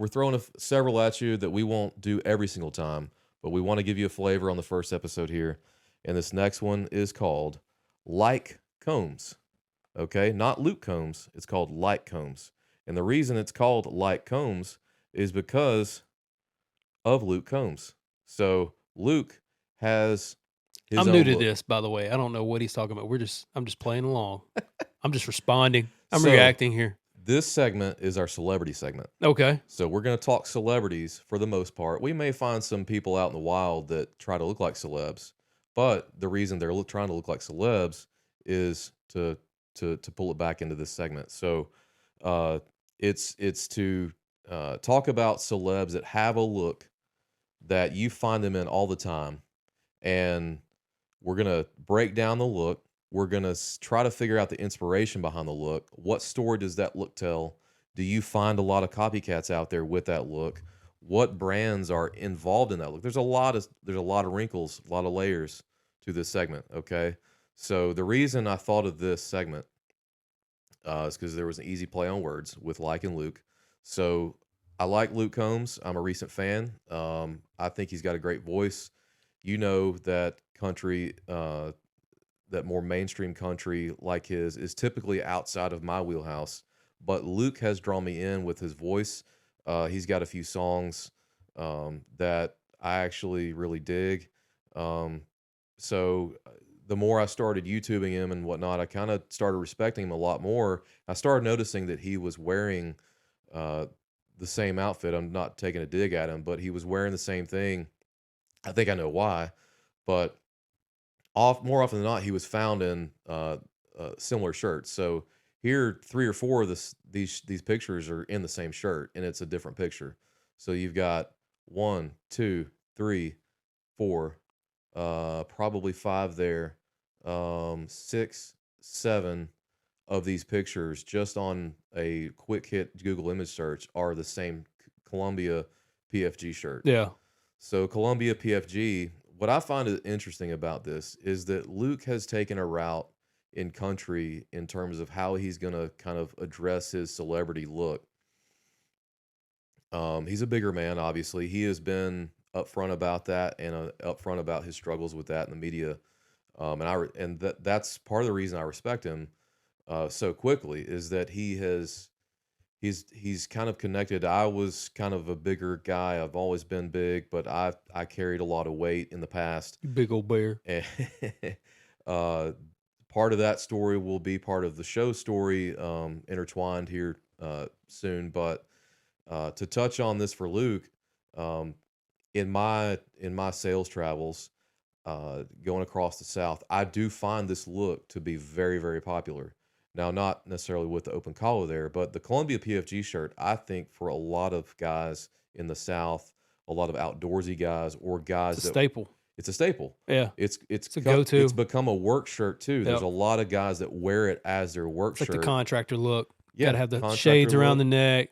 we're throwing several at you that we won't do every single time, but we want to give you a flavor on the first episode here. And this next one is called Like Combs. Okay, not Luke Combs. It's called Like Combs. And the reason it's called Like Combs is because of Luke Combs. So Luke has his I'm new own to look. this, by the way. I don't know what he's talking about. I'm just playing along. I'm just responding. I'm So reacting here. this segment is our celebrity segment. Okay. So we're going to talk celebrities for the most part. We may find some people out in the wild that try to look like celebs, but the reason they're trying to look like celebs is to pull it back into this segment. So uh, it's to talk about celebs that have a look that you find them in all the time, and we're gonna break down the look. We're gonna try to figure out the inspiration behind the look. What story does that look tell? Do you find a lot of copycats out there with that look? What brands are involved in that look? There's a lot of wrinkles, a lot of layers to this segment. Okay, so the reason I thought of this segment is because there was an easy play on words with like and Luke. So I like Luke Combs. I'm a recent fan. I think he's got a great voice. You know that country, that more mainstream country like his, is typically outside of my wheelhouse. But Luke has drawn me in with his voice. He's got a few songs that I actually really dig. Um, so the more I started YouTubing him and whatnot, I kind of started respecting him a lot more. I started noticing that he was wearing uh, the same outfit. I'm not taking a dig at him, but he was wearing the same thing. I think I know why, but more often than not, he was found in similar shirts. So here, three or four of these pictures are in the same shirt, and it's a different picture. So you've got one, two, three, four, probably five there, six, seven of these pictures just on a quick hit Google image search are the same Columbia PFG shirt. Yeah. So Columbia PFG, what I find interesting about this is that Luke has taken a route in country in terms of how he's going to kind of address his celebrity look. He's a bigger man, obviously. He has been upfront about that and upfront about his struggles with that in the media. That's part of the reason I respect him so quickly is that he's kind of connected. I was kind of a bigger guy. I've always been big, but I carried a lot of weight in the past. You big old bear. And uh, part of that story will be part of the show story intertwined here soon. But to touch on this for Luke, um, in my sales travels going across the South, I do find this look to be very, very popular. Now, not necessarily with the open collar there, but the Columbia PFG shirt, I think for a lot of guys in the South, a lot of outdoorsy guys or It's guys a that staple. it's a staple. Yeah. It's a go-to. it's become a work shirt too. There's Yep. a lot of guys that wear it as their work It's like the shirt. contractor look. Got Yeah, to have the contractor shades around look. the neck.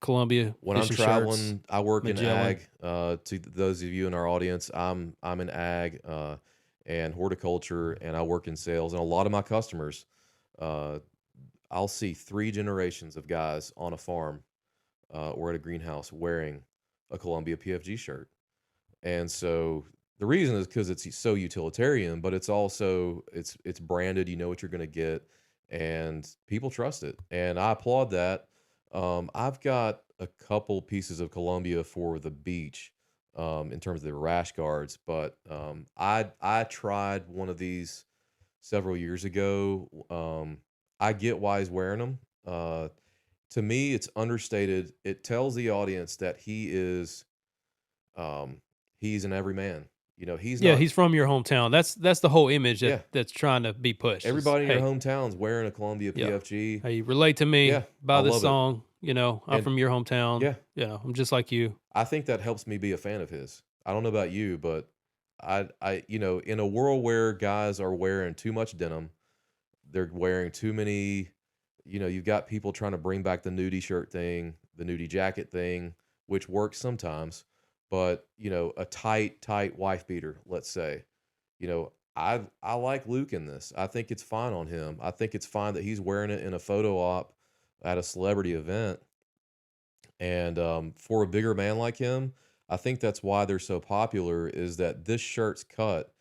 Columbia When I'm fishing shirts. traveling, I work in Magellan. ag. To those of you in our audience, I'm in ag and horticulture, and I work in sales. And a lot of my customers, uh, I'll see three generations of guys on a farm or at a greenhouse wearing a Columbia PFG shirt. And so the reason is because it's so utilitarian, but it's also it's branded. You know what you're going to get, and people trust it. And I applaud that. I've got a couple pieces of Columbia for the beach in terms of the rash guards, but I tried one of these several years ago. I get why he's wearing them. To me, it's understated. It tells the audience that um, he's an everyman. You know, he's Yeah, not. he's from your hometown. That's the whole image Yeah, that's trying to be pushed. Is, everybody in your hey, hometown's wearing a Columbia yeah, PFG. hey, relate to me, Yeah, I buy this love it. song. I'm And from your hometown. yeah, I'm just like you. I think that helps me be a fan of his. I don't know about you, but in a world where guys are wearing too much denim, they're wearing too many. You've got people trying to bring back the nudie shirt thing, the nudie jacket thing, which works sometimes. But a tight wife beater, let's say. I like Luke in this. I think it's fine on him. I think it's fine that he's wearing it in a photo op at a celebrity event, And for a bigger man like him, I think that's why they're so popular. Is that this shirt's cut?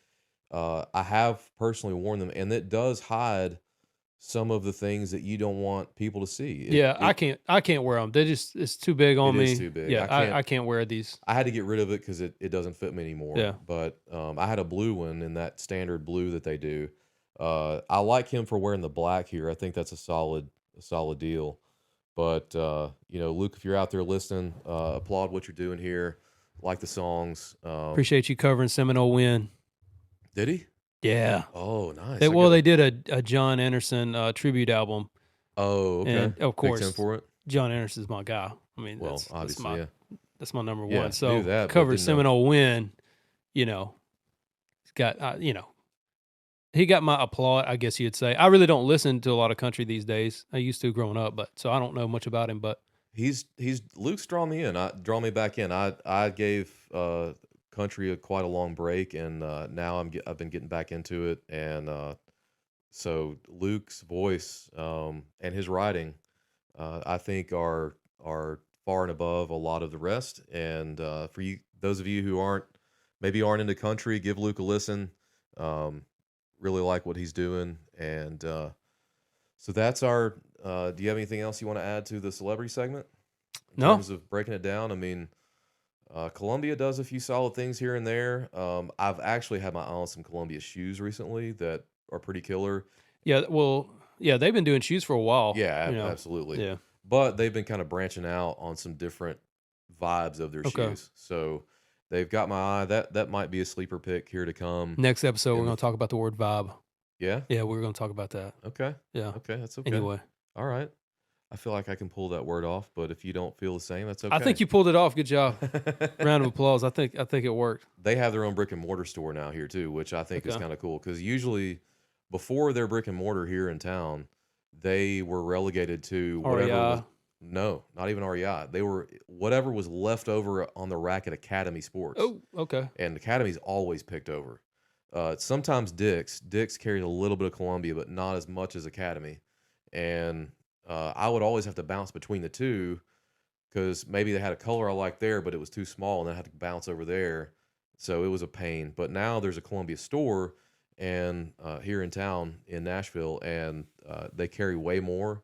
I have personally worn them, and it does hide some of the things that you don't want people to see. It Yeah, it I can't wear them. They just it's too big it on is me. too big. Yeah, I can't wear these. I had to get rid of it because it doesn't fit me anymore. Yeah. But I had a blue one in that standard blue that they do. I like him for wearing the black here. I think that's a solid deal. But Luke, if you're out there listening, applaud what you're doing here. Like the songs. Appreciate you covering Seminole Win. Did he? Yeah. Oh, nice. They did a John Anderson tribute album, Oh, okay. and of Picked him course, for it. John Anderson's my guy. I mean, Well, obviously, yeah. that's my number Yeah, one. knew So that, but cover didn't know. Seminole Win. You know, he's got he got my applaud. I guess you'd say. I really don't listen to a lot of country these days. I used to growing up, but so I don't know much about him. But He's Luke's drawn me in. Draw me back in. I gave country quite a long break, and now I've been getting back into it, and so Luke's voice and his writing, I think are far and above a lot of the rest. And for you, those of you who aren't into country, give Luke a listen. Really like what he's doing, and so that's our. Do you have anything else you want to add to the celebrity segment in no, terms of breaking it down? I mean, Columbia does a few solid things here and there. I've actually had my eye on some Columbia shoes recently that are pretty killer. yeah, well, yeah, they've been doing shoes for a while. Yeah, absolutely. Yeah. But they've been kind of branching out on some different vibes of their Okay. shoes. So they've got my eye. That might be a sleeper pick here to come. Next episode, we're in the going to talk about the word vibe. Yeah. Yeah, we're going to talk about that. Okay. Yeah. Okay. That's okay. Anyway, All right. I feel like I can pull that word off, but if you don't feel the same, that's okay. I think you pulled it off. Good job. Round of applause. I think it worked. They have their own brick and mortar store now here too, which I think is Okay. kind of cool because usually before their brick and mortar here in town, they were relegated to whatever was, REI. no, not even REI. They were whatever was left over on the rack at Academy Sports. Oh, okay. And Academy's always picked over. Sometimes Dick's carries a little bit of Columbia, but not as much as Academy. And I would always have to bounce between the two because maybe they had a color I liked there, but it was too small, and I had to bounce over there. So it was a pain. But now there's a Columbia store and here in town in Nashville, and they carry way more,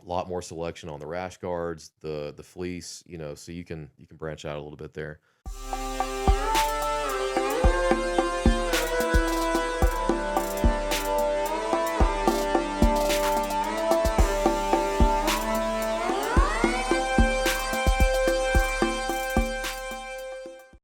a lot more selection on the rash guards, the fleece, so you can branch out a little bit there.